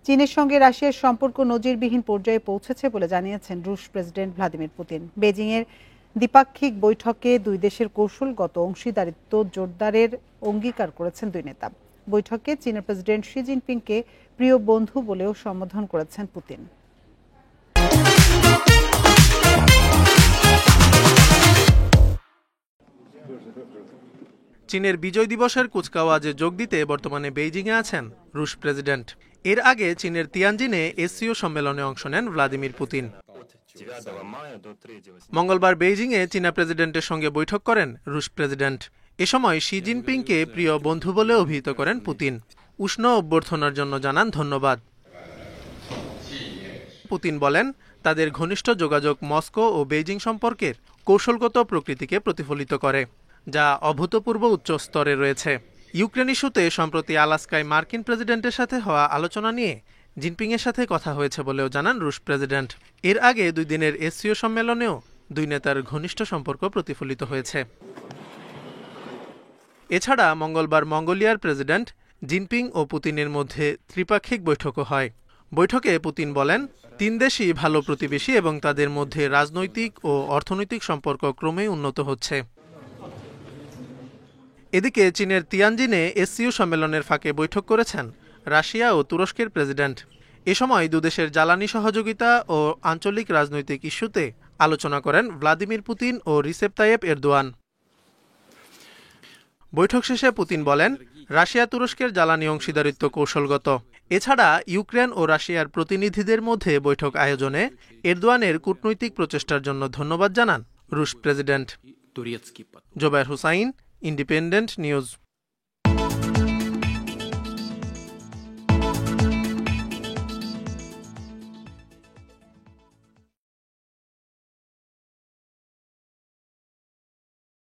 চীনের সঙ্গে রাশিয়ার সম্পর্ক নজিরবিহীন পর্যায়ে পৌঁছেছে বলে জানিয়েছেন রুশ প্রেসিডেন্ট ভ্লাদিমির পুতিন। বেজিংয়ের দ্বিপাক্ষিক বৈঠকে দুই দেশের কৌশলগত অংশীদারিত্ব জোরদারের অঙ্গীকার করেছেন দুই নেতা। বৈঠকে চীনের প্রেসিডেন্ট শি জিনপিংকে প্রিয় বন্ধু বলেও সম্বোধন করেছেন পুতিন। চীনের বিজয় দিবসের কুচকাওয়াজে যোগ দিতে বর্তমানে বেইজিংয়ে আছেন রুশ প্রেসিডেন্ট। এর আগে চীনের তিয়ানজিনে এসসিও সম্মেলনে অংশ নেন ভ্লাদিমির পুতিন। মঙ্গলবার বেইজিংয়ে চীনা প্রেসিডেন্টের সঙ্গে বৈঠক করেন রুশ প্রেসিডেন্ট। এ সময় শি জিনপিংকে প্রিয় বন্ধু বলে অভিহিত করেন পুতিন। উষ্ণ অভ্যর্থনার জন্য জানান ধন্যবাদ। পুতিন বলেন, তাদের ঘনিষ্ঠ যোগাযোগ মস্কো ও বেইজিং সম্পর্কের কৌশলগত প্রকৃতিকে প্রতিফলিত করে, যা অভূতপূর্ব উচ্চ স্তরে রয়েছে। ইউক্রেন ইস্যুতে সম্প্রতি আলাস্কায় মার্কিন প্রেসিডেন্টের সাথে হওয়া আলোচনা নিয়ে জিনপিংয়ের সাথে কথা হয়েছে বলেও জানান রুশ প্রেসিডেন্ট। এর আগে 2 দিনের এসসিও সম্মেলনেও দুই নেতার ঘনিষ্ঠ সম্পর্ক প্রতিফলিত হয়েছে। এছাড়া মঙ্গলবার মঙ্গোলিয়ার প্রেসিডেন্ট জিনপিং ও পুতিনের মধ্যে ত্রিপাক্ষিক বৈঠকও হয়। বৈঠকে পুতিন বলেন, 3 দেশই ভালো প্রতিবেশী এবং তাদের মধ্যে রাজনৈতিক ও অর্থনৈতিক সম্পর্ক ক্রমেই উন্নত হচ্ছে। এদিকে চীনের তিয়ানজিনে এসসিও সম্মেলনের ফাঁকে বৈঠক করেছেন রাশিয়া ও তুরস্কের প্রেসিডেন্ট। এ সময় দুদেশের জ্বালানি সহযোগিতা ও আঞ্চলিক রাজনৈতিক ইস্যুতে আলোচনা করেন ভ্লাদিমির পুতিন ও রিসেপ তাইয়েপ এরদোয়ান। বৈঠক শেষে পুতিন বলেন, রাশিয়া তুরস্কের জ্বালানি অংশীদারিত্ব কৌশলগত। এছাড়া ইউক্রেন ও রাশিয়ার প্রতিনিধিদের মধ্যে বৈঠক আয়োজনে এরদোয়ানের কূটনৈতিক প্রচেষ্টার জন্য ধন্যবাদ জানান রুশ president. Jobayer Hossain, Independent news.